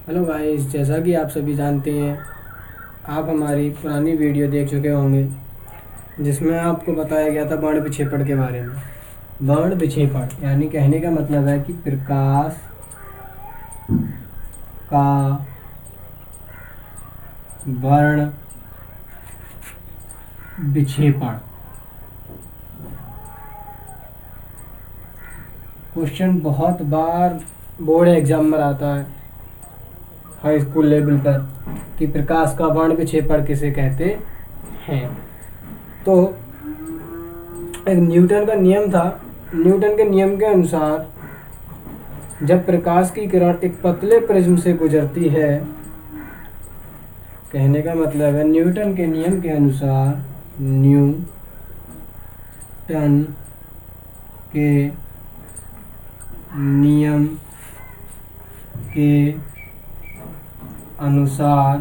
Hello guys, जैसा कि आप सभी जानते हैं, आप हमारी पुरानी वीडियो देख चुके होंगे जिसमें आपको बताया गया था वर्ण विक्षेपण के बारे में। वर्ण विक्षेपण यानी कहने का मतलब है कि प्रकाश का वर्ण विक्षेपण। क्वेश्चन बहुत बार बोर्ड एग्जाम में आता है हाई स्कूल लेवल पर कि प्रकाश का वर्ण विक्षेपण किसे कहते हैं। तो एक न्यूटन का नियम था। न्यूटन के नियम के अनुसार जब प्रकाश की किरण एक पतले प्रिज्म से गुजरती है, कहने का मतलब है न्यूटन के नियम के अनुसार, न्यूटन के नियम के अनुसार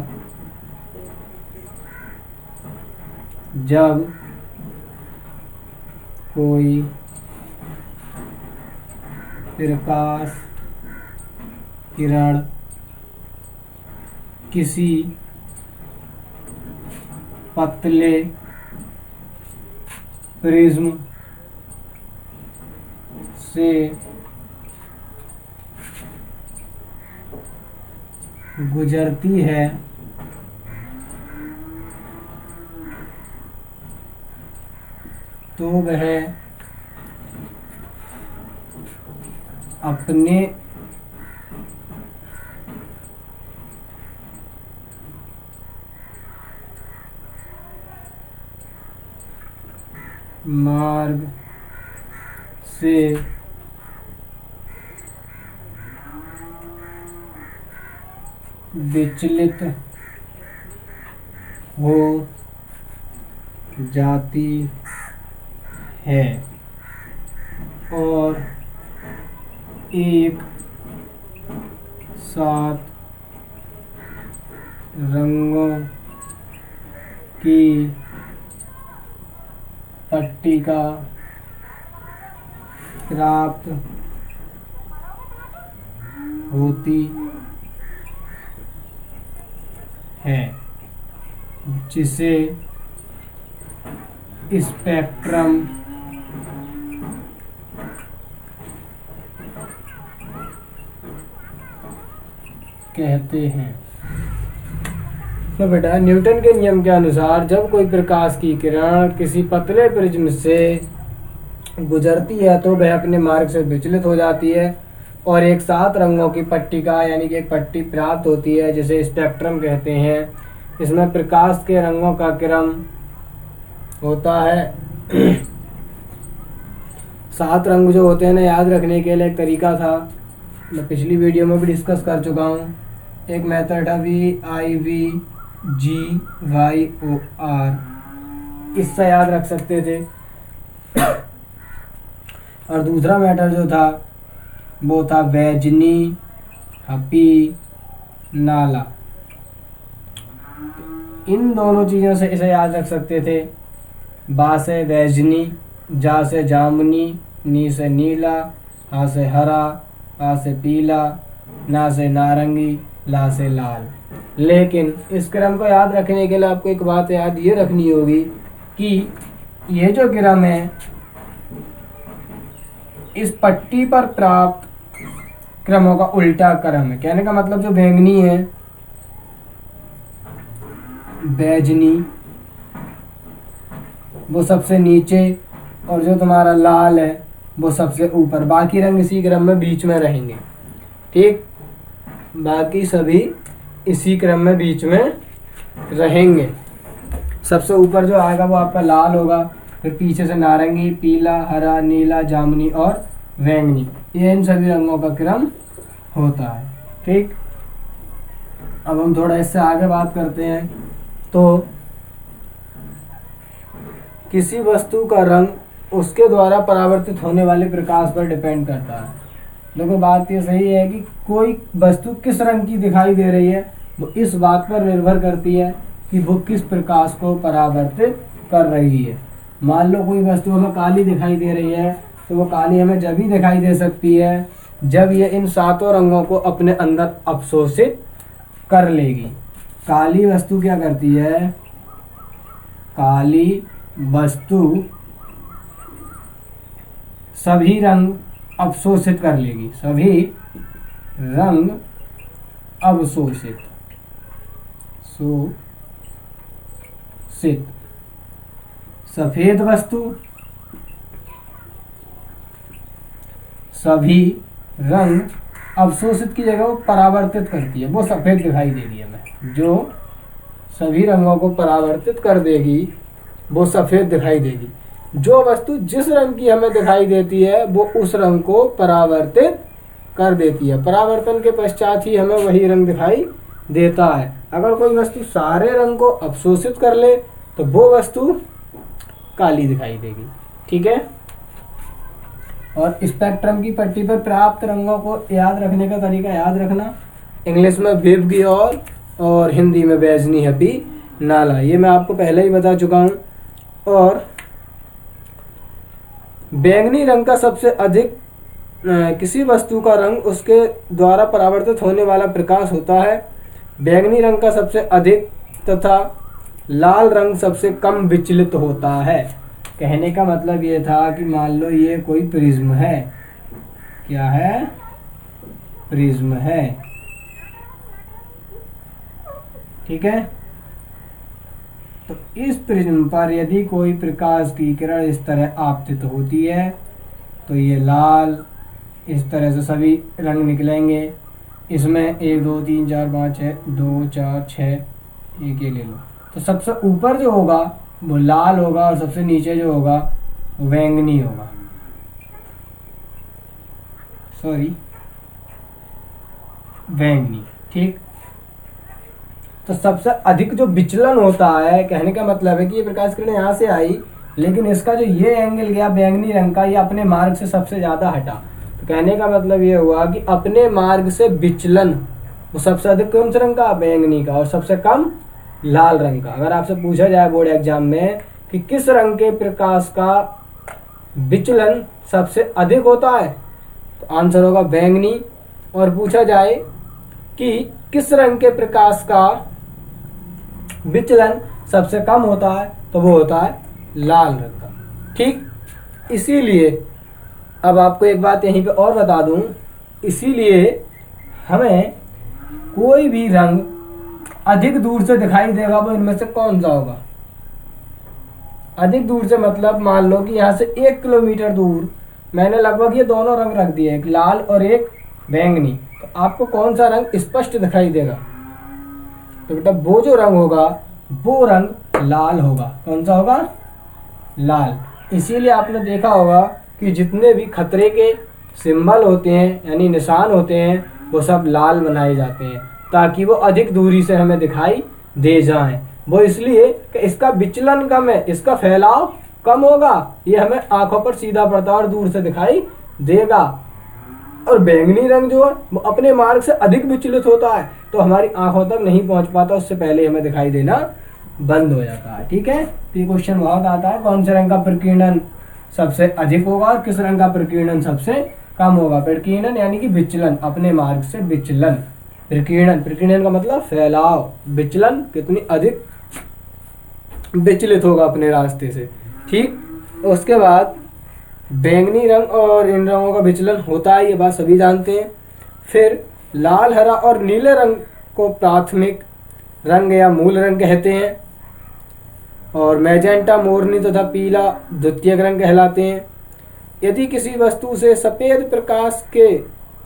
जब कोई प्रकाश किरण किसी पतले प्रिज्म से गुजरती है तो वह अपने मार्ग से विचलित हो जाती है और एक साथ रंगों की पट्टिका प्राप्त होती है, जिसे स्पेक्ट्रम कहते हैं। तो बेटा, न्यूटन के नियम के अनुसार जब कोई प्रकाश की किरण किसी पतले प्रिज्म से गुजरती है तो वह अपने मार्ग से विचलित हो जाती है और एक सात रंगों की पट्टिका यानी कि एक पट्टी प्राप्त होती है, जिसे स्पेक्ट्रम कहते हैं। इसमें प्रकाश के रंगों का क्रम होता है। सात रंग जो होते हैं ना, याद रखने के लिए एक तरीका था, मैं पिछली वीडियो में भी डिस्कस कर चुका हूँ। एक मेथड है VIVGYOR, इससे याद रख सकते थे। और दूसरा मेथड जो था वो था वैजनी हपी नाला। इन दोनों चीज़ों से इसे याद रख सकते थे। बा से वैजनी, जा से जामुनी, नी से नीला, हा से हरा, आ से पीला, ना से नारंगी, ला से लाल। लेकिन इस क्रम को याद रखने के लिए आपको एक बात याद ये रखनी होगी कि ये जो क्रम है इस पट्टी पर प्राप्त क्रमों का उल्टा क्रम है। कहने का मतलब जो बैंगनी है बैजनी वो सबसे नीचे और जो तुम्हारा लाल है वो सबसे ऊपर, बाकी रंग इसी क्रम में बीच में रहेंगे। ठीक, बाकी सभी इसी क्रम में बीच में रहेंगे। सबसे ऊपर जो आएगा वो आपका लाल होगा, फिर पीछे से नारंगी, पीला, हरा, नीला, जामुनी और बैंगनी, ये इन सभी रंगों का क्रम होता है। ठीक, अब हम थोड़ा इससे आगे बात करते हैं। तो किसी वस्तु का रंग उसके द्वारा परावर्तित होने वाले प्रकाश पर डिपेंड करता है। देखो, बात ये सही है कि कोई वस्तु किस रंग की दिखाई दे रही है वो इस बात पर निर्भर करती है कि वो किस प्रकाश को परावर्तित कर रही है। मान लो कोई वस्तु हमें काली दिखाई दे रही है तो वो काली हमें जब भी दिखाई दे सकती है जब ये इन सातों रंगों को अपने अंदर अवशोषित कर लेगी। काली वस्तु क्या करती है? काली वस्तु सभी रंग अवशोषित कर लेगी। सभी रंग अवशोषित शोषित। सफेद वस्तु सभी रंग अवशोषित की जगह वो परावर्तित करती है, वो सफेद दिखाई देगी हमें। जो सभी रंगों को परावर्तित कर देगी वो सफेद दिखाई देगी। जो वस्तु जिस रंग की हमें दिखाई देती है वो उस रंग को परावर्तित कर देती है। परावर्तन के पश्चात ही हमें वही रंग दिखाई देता है। अगर कोई वस्तु सारे रंग को अवशोषित कर ले तो वो वस्तु काली दिखाई देगी। ठीक है। और स्पेक्ट्रम की पट्टी पर प्राप्त रंगों को याद रखने का तरीका याद रखना। इंग्लिश में विबगी और हिंदी में बैजनी हपी नाला, ये मैं आपको पहले ही बता चुका हूँ। और बैंगनी रंग का सबसे अधिक किसी वस्तु का रंग उसके द्वारा परावर्तित होने वाला प्रकाश होता है। बैंगनी रंग का सबसे अधिक तथा लाल रंग सबसे कम विचलित होता है। कहने का मतलब ये था कि मान लो ये कोई प्रिज्म है। क्या है? प्रिज्म है। ठीक है। तो इस प्रिज्म पर यदि कोई प्रकाश की किरण इस तरह आपतित होती है तो ये लाल, इस तरह से सभी रंग निकलेंगे। इसमें 1 2 3 4 5 6 2 4 6 एक ये ले लो। तो सबसे ऊपर जो होगा वो लाल होगा और सबसे नीचे जो होगा वो बैंगनी होगा। बैंगनी। ठीक। तो सबसे अधिक जो विचलन होता है, कहने का मतलब है कि ये प्रकाश किरण यहाँ से आई लेकिन इसका जो ये एंगल गया बैंगनी रंग का, ये अपने मार्ग से सबसे ज्यादा हटा। तो कहने का मतलब ये हुआ कि अपने मार्ग से विचलन वो सबसे अधिक कौन से रंग का? बैंगनी का। और सबसे कम लाल रंग का। अगर आपसे पूछा जाए बोर्ड एग्जाम में कि किस रंग के प्रकाश का विचलन सबसे अधिक होता है तो आंसर होगा बैंगनी। और पूछा जाए कि किस रंग के प्रकाश का विचलन सबसे कम होता है तो वो होता है लाल रंग का। ठीक। इसीलिए अब आपको एक बात यहीं पे और बता दूं, इसीलिए हमें कोई भी रंग अधिक दूर से दिखाई देगा वो इनमें से कौन सा होगा? अधिक दूर से मतलब मान लो कि यहाँ से 1 किलोमीटर दूर मैंने लगभग ये दोनों रंग रख दिए, एक लाल और एक बैंगनी। तो आपको कौन सा रंग स्पष्ट दिखाई देगा? तो बेटा वो जो रंग होगा वो रंग लाल होगा। कौन सा होगा? लाल। इसीलिए आपने देखा होगा कि जितने भी खतरे के सिंबल होते हैं यानी निशान होते हैं वो सब लाल बनाए जाते हैं ताकि वो अधिक दूरी से हमें दिखाई दे जाएं। वो इसलिए कि इसका विचलन कम है, इसका फैलाव कम होगा, ये हमें आंखों पर सीधा पड़ता है और दूर से दिखाई देगा। और बैंगनी रंग जो है वो अपने मार्ग से अधिक विचलित होता है तो हमारी आंखों तक नहीं पहुंच पाता, उससे पहले हमें दिखाई देना बंद हो जाता है। ठीक है। तो ये क्वेश्चन बहुत आता है, कौन से रंग का प्रकीर्णन सबसे अधिक होगा और किस रंग का प्रकीर्णन सबसे कम होगा? प्रकीर्णन यानी कि विचलन, अपने मार्ग से विचलन। प्रकीर्णन का मतलब फैलाव, विचलन कितनी अधिक विचलित होगा अपने रास्ते से। ठीक। उसके बाद बैंगनी रंग और इन रंगों का विचलन होता है, ये बात सभी जानते हैं। फिर लाल, हरा और नीले रंग को प्राथमिक रंग या मूल रंग कहते हैं और मैजेंटा, मोरनी तथा पीला द्वितीयक रंग कहलाते हैं। यदि किसी वस्तु से सफेद प्रकाश के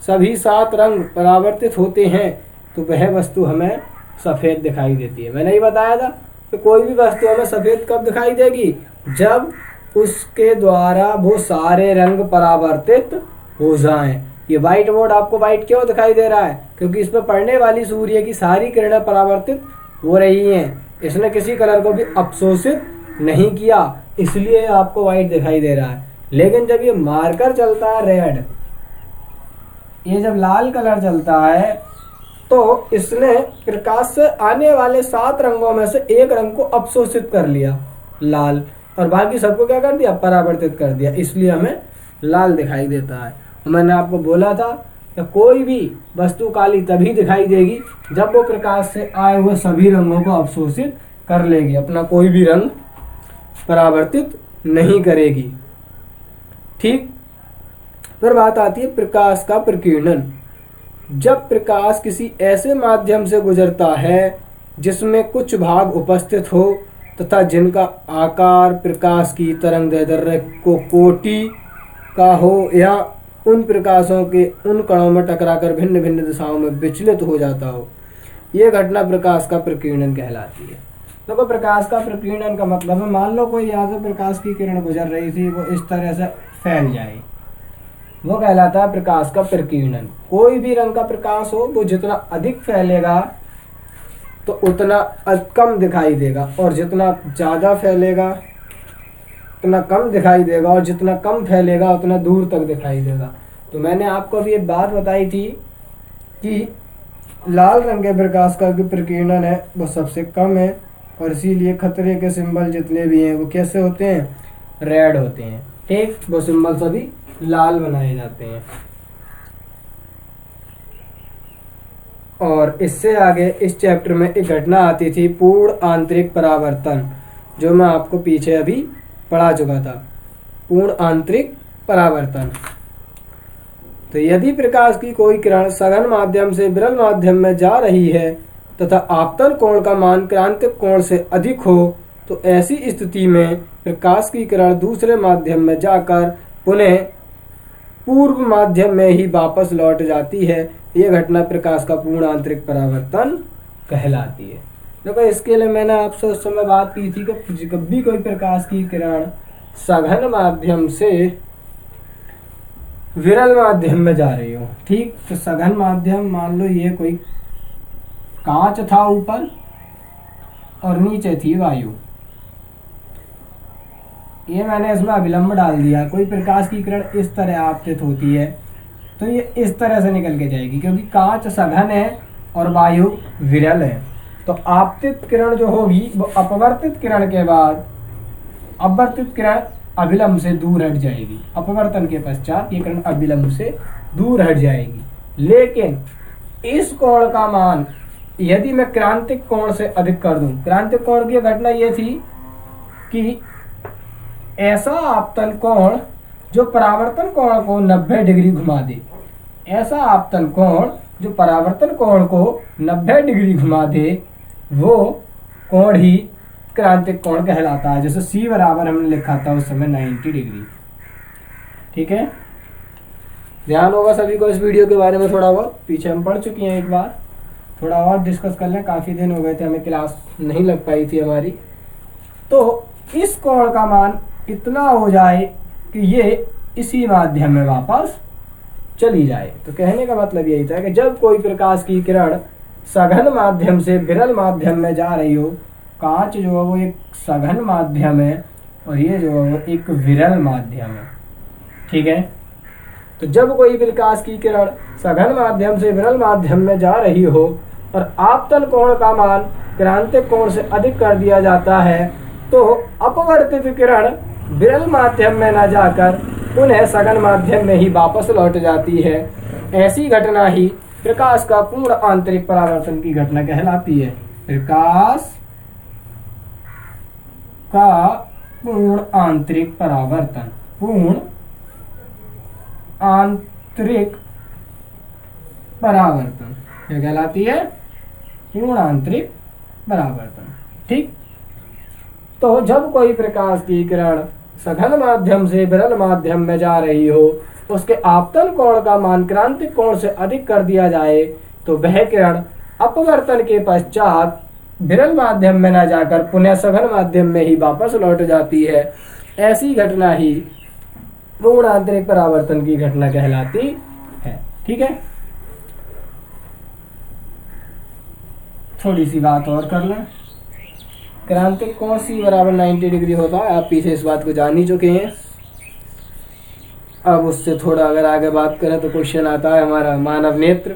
सभी 7 रंग परावर्तित होते हैं तो वह वस्तु हमें सफेद दिखाई देती है। मैंने ही बताया था कि कोई भी वस्तु हमें सफेद कब दिखाई देगी? जब उसके द्वारा वो सारे रंग परावर्तित हो जाएं। ये व्हाइट बोर्ड आपको व्हाइट क्यों दिखाई दे रहा है? क्योंकि इस पर पड़ने वाली सूर्य की सारी किरणें परावर्तित हो रही हैं, इसने किसी कलर को भी अवशोषित नहीं किया, इसलिए आपको व्हाइट दिखाई दे रहा है। लेकिन जब ये मार्कर चलता है रेड, ये जब लाल कलर चलता है तो इसने प्रकाश से आने वाले 7 रंगों में से एक रंग को अवशोषित कर लिया, लाल, और बाकी सबको क्या कर दिया? परावर्तित कर दिया, इसलिए हमें लाल दिखाई देता है। मैंने आपको बोला था या कोई भी वस्तु काली तभी दिखाई देगी जब वो प्रकाश से आए हुए सभी रंगों को अवशोषित कर लेगी, अपना कोई भी रंग परावर्तित नहीं करेगी। ठीक। फिर बात आती है प्रकाश का प्रकीर्णन। जब प्रकाश किसी ऐसे माध्यम से गुजरता है जिसमें कुछ भाग उपस्थित हो तथा जिनका आकार प्रकाश की तरंगदैर्ध्य को कोटि का हो या उन प्रकाशों के उन कणों में टकराकर भिन्न भिन्न दिशाओं में विचलित हो जाता हो, यह घटना प्रकाश का प्रकीर्णन कहलाती है। तो प्रकाश का प्रकीर्णन का मतलब है, मान लो कोई यहाँ से प्रकाश की किरण गुजर रही थी, वो इस तरह से फैल जाए, वो कहलाता है प्रकाश का प्रकीर्णन। कोई भी रंग का प्रकाश हो वो जितना अधिक फैलेगा तो उतना कम दिखाई देगा, और जितना ज़्यादा फैलेगा उतना कम दिखाई देगा, और जितना कम फैलेगा उतना दूर तक दिखाई देगा। तो मैंने आपको अभी एक बात बताई थी कि लाल रंग के प्रकाश का जो प्रकीर्णन है वो सबसे कम है, और इसीलिए खतरे के सिंबल जितने भी हैं वो कैसे होते हैं, रेड होते हैं। ठीक, वो सिंबल सभी लाल बनाए जाते हैं। और इससे आगे इस चैप्टर में एक घटना आती थी, पूर्ण आंतरिक परावर्तन, जो मैं आपको पीछे अभी पढ़ा चुका था। पूर्ण आंतरिक परावर्तन। तो यदि प्रकाश की कोई किरण सघन माध्यम से विरल माध्यम में जा रही है तथा आपतन कोण का मान क्रांतिक कोण से अधिक हो, तो ऐसी स्थिति में प्रकाश की किरण दूसरे माध्यम में जाकर पुनः पूर्व माध्यम में ही वापस लौट जाती है। यह घटना प्रकाश का पूर्ण आंतरिक परावर्तन कहलाती है। देखो, इसके लिए मैंने आपसे उस समय बात की थी कि जब भी कोई प्रकाश की किरण सघन माध्यम से विरल माध्यम में जा रही हो, ठीक, तो सघन माध्यम मान लो ये कोई कांच था ऊपर और नीचे थी वायु, ये मैंने इसमें अभिलंब डाल दिया। कोई प्रकाश की किरण इस तरह आपतित होती है तो ये इस तरह से निकल के जाएगी, क्योंकि कांच सघन है और वायु विरल है। तो आपतित किरण जो होगी वो अपवर्तित किरण के बाद अपवर्तित किरण अभिलंब से दूर हट जाएगी। अपवर्तन के पश्चात ये किरण अभिलंब से दूर हट जाएगी। लेकिन इस कोण का मान यदि मैं क्रांतिक कोण से अधिक कर दूं, क्रांतिक कोण की घटना ये थी कि ऐसा आपतन कोण जो परावर्तन कोण को 90 डिग्री घुमा दे, ऐसा आपतन कोण जो परावर्तन कोण को 90 डिग्री घुमा दे, वो कोण ही क्रांतिक कोण कहलाता है। जैसे C बराबर हमने लिखा था उस समय 90 डिग्री। ठीक है, ध्यान होगा सभी को इस वीडियो के बारे में। थोड़ा बहुत पीछे हम पढ़ चुके हैं, एक बार थोड़ा और डिस्कस कर लें। काफ़ी दिन हो गए थे, हमें क्लास नहीं लग पाई थी हमारी। तो इस कोण का मान इतना हो जाए कि ये इसी माध्यम में वापस चली जाए। तो कहने का मतलब यही था कि जब कोई प्रकाश की किरण सघन माध्यम से विरल माध्यम में जा रही हो, कांच जो है वो एक सघन माध्यम है और ये जो है वो एक विरल माध्यम है। ठीक है, तो जब कोई प्रकाश की किरण सघन माध्यम से विरल माध्यम में जा रही हो और आपतन कोण का मान क्रांतिक कोण से अधिक कर दिया जाता है, तो अपवर्तित किरण विरल माध्यम में न जाकर पुनः सघन माध्यम में ही वापस लौट जाती है। ऐसी घटना ही प्रकाश का पूर्ण आंतरिक परावर्तन की घटना कहलाती है। प्रकाश का पूर्ण आंतरिक परावर्तन, पूर्ण आंतरिक परावर्तन क्या कहलाती है, पूर्ण आंतरिक परावर्तन। ठीक, तो जब कोई प्रकाश की किरण सघन माध्यम से विरल माध्यम में जा रही हो, उसके आपतन कोण का मान क्रांतिक कोण से अधिक कर दिया जाए, तो वह किरण अपवर्तन के पश्चात विरल माध्यम में न जाकर पुनः सघन माध्यम में ही वापस लौट जाती है। ऐसी घटना ही पूर्ण आंतरिक परावर्तन की घटना कहलाती है। ठीक है, थोड़ी सी बात और कर लें। क्रांतिक कोण C बराबर 90 डिग्री होता है, आप पीछे इस बात को जान ही चुके हैं। अब उससे थोड़ा अगर आगे बात करें तो क्वेश्चन आता है हमारा मानव नेत्र।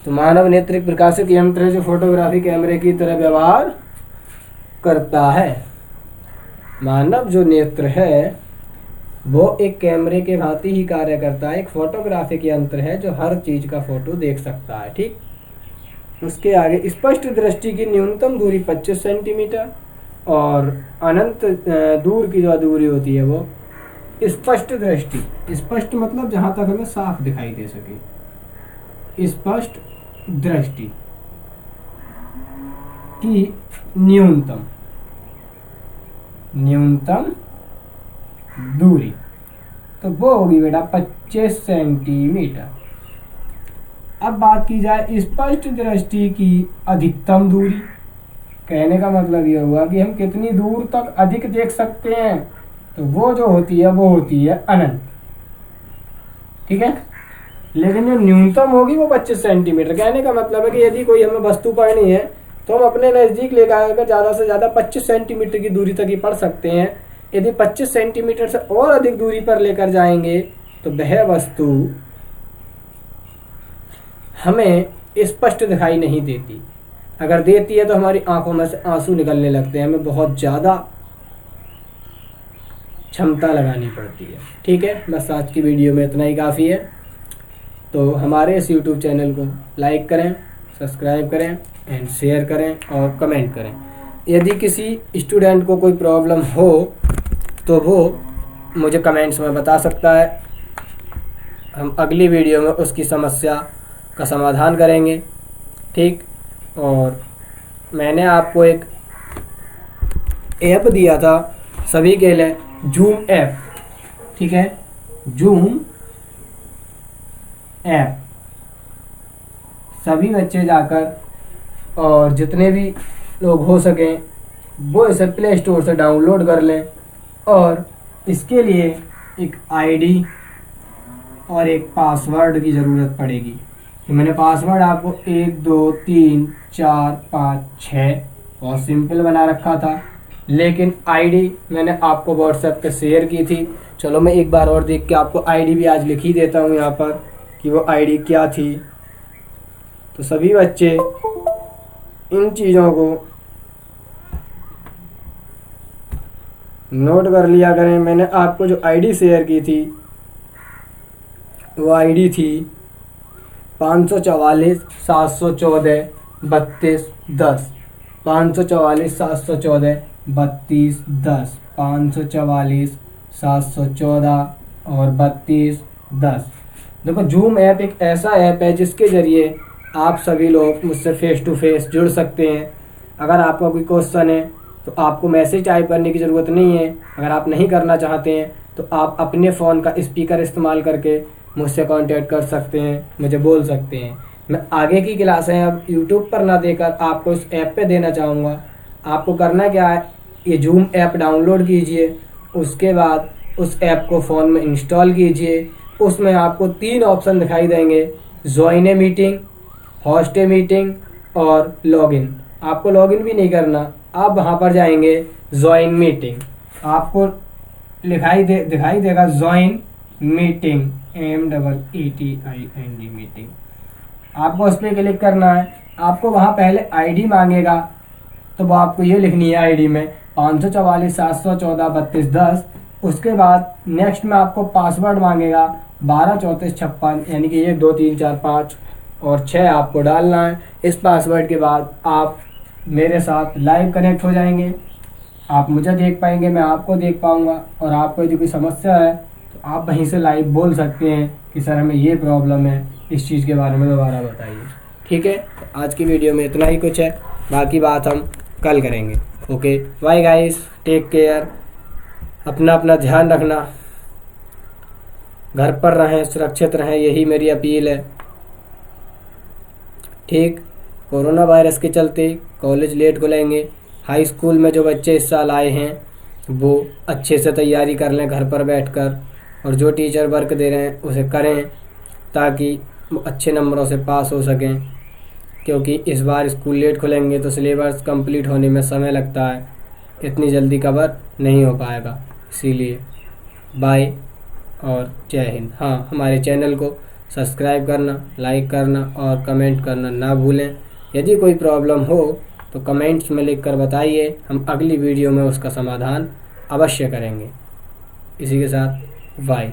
तो मानव नेत्र एक प्रकाशिक यंत्र है जो फोटोग्राफी कैमरे की तरह व्यवहार करता है। मानव जो नेत्र है वो एक कैमरे के भांति ही कार्य करता है, एक फोटोग्राफिक यंत्र है जो हर चीज का फोटो देख सकता है। ठीक, उसके आगे स्पष्ट दृष्टि की न्यूनतम दूरी 25 सेंटीमीटर और अनंत दूर की जो दूरी होती है वो स्पष्ट दृष्टि, स्पष्ट मतलब जहां तक हमें साफ दिखाई दे सके, स्पष्ट दृष्टि की न्यूनतम दूरी, तो वो होगी बेटा 25 सेंटीमीटर। अब बात की जाए स्पष्ट दृष्टि की अधिकतम दूरी, कहने का मतलब ये हुआ कि हम कितनी दूर तक अधिक देख सकते हैं, तो वो जो होती है वो होती है अनंत। ठीक है, लेकिन जो न्यूनतम होगी वो 25 सेंटीमीटर। कहने का मतलब है कि यदि कोई हमें वस्तु पढ़नी है तो हम अपने नज़दीक लेकर आकर ज़्यादा से ज़्यादा 25 सेंटीमीटर की दूरी तक ही पढ़ सकते हैं। यदि 25 सेंटीमीटर से और अधिक दूरी पर लेकर जाएंगे तो वह वस्तु हमें स्पष्ट दिखाई नहीं देती। अगर देती है तो हमारी आंखों में से आंसू निकलने लगते हैं, हमें बहुत ज़्यादा क्षमता लगानी पड़ती है। ठीक है, बस आज की वीडियो में इतना ही काफ़ी है। तो हमारे इस YouTube चैनल को लाइक करें, सब्सक्राइब करें एंड शेयर करें और कमेंट करें। यदि किसी स्टूडेंट को कोई प्रॉब्लम हो तो वो मुझे कमेंट्स में बता सकता है, हम अगली वीडियो में उसकी समस्या का समाधान करेंगे। ठीक, और मैंने आपको एक ऐप दिया था सभी के लिए, जूम ऐप। ठीक है, जूम ऐप सभी बच्चे जाकर और जितने भी लोग हो सकें वो इसे प्ले स्टोर से डाउनलोड कर लें, और इसके लिए एक आईडी और एक पासवर्ड की ज़रूरत पड़ेगी। तो मैंने पासवर्ड आपको 1 2 3 4 5 6 बहुत सिंपल बना रखा था, लेकिन आईडी मैंने आपको व्हाट्सएप पे शेयर की थी। चलो मैं एक बार और देख के आपको आईडी भी आज लिख ही देता हूँ यहाँ पर कि वो आईडी क्या थी। तो सभी बच्चे इन चीज़ों को नोट कर लिया करें। मैंने आपको जो आईडी शेयर की थी वो आईडी थी 544 714 32 10, 544 714 32 10, 544 714 और 32 10। देखो, जूम ऐप एक ऐसा ऐप है जिसके ज़रिए आप सभी लोग मुझसे फेस टू फेस जुड़ सकते हैं। अगर आपका कोई क्वेश्चन है तो आपको मैसेज टाइप करने की ज़रूरत नहीं है। अगर आप नहीं करना चाहते हैं तो आप अपने फ़ोन का स्पीकर इस्तेमाल करके मुझसे कांटेक्ट कर सकते हैं, मुझे बोल सकते हैं। मैं आगे की क्लासें अब यूट्यूब पर ना देकर आपको इस ऐप पे देना चाहूँगा। आपको करना क्या है, ये जूम ऐप डाउनलोड कीजिए, उसके बाद उस ऐप को फ़ोन में इंस्टॉल कीजिए। उसमें आपको 3 ऑप्शन दिखाई देंगे, join a meeting, host a meeting और लॉगिन। आपको लॉगिन भी नहीं करना, आप वहाँ पर जाएंगे ज्वाइन मीटिंग, आपको दिखाई देगा ज्वाइन मीटिंग, MEETING मीटिंग। आपको उस पर क्लिक करना है। आपको वहाँ पहले आईडी मांगेगा, तो वो आपको ये लिखनी है आईडी में 544 714 32 10। उसके बाद नेक्स्ट में आपको पासवर्ड मांगेगा 12 34 56, यानी कि 1 2 3 4 5 और 6 आपको डालना है। इस पासवर्ड के बाद आप मेरे साथ लाइव कनेक्ट हो जाएंगे, आप मुझे देख पाएंगे, मैं आपको देख पाऊंगा, और आपको यदि कोई समस्या है तो आप वहीं से लाइव बोल सकते हैं कि सर हमें ये प्रॉब्लम है, इस चीज़ के बारे में दोबारा बताइए। ठीक है, आज की वीडियो में इतना ही कुछ है, बाकी बात हम कल करेंगे। Okay, bye guys, take care, अपना ध्यान रखना, घर पर रहें, सुरक्षित रहें, यही मेरी अपील है। ठीक, कोरोना वायरस के चलते कॉलेज लेट खुलेंगे। हाई स्कूल में जो बच्चे इस साल आए हैं वो अच्छे से तैयारी कर लें घर पर बैठकर, और जो टीचर वर्क दे रहे हैं उसे करें ताकि वो अच्छे नंबरों से पास हो सकें, क्योंकि इस बार स्कूल लेट खुलेंगे तो सिलेबस कंप्लीट होने में समय लगता है, इतनी जल्दी कवर नहीं हो पाएगा। इसीलिए बाय और जय हिंद। हाँ, हमारे चैनल को सब्सक्राइब करना, लाइक करना और कमेंट करना ना भूलें। यदि कोई प्रॉब्लम हो तो कमेंट्स में लिखकर बताइए, हम अगली वीडियो में उसका समाधान अवश्य करेंगे। इसी के साथ वाई।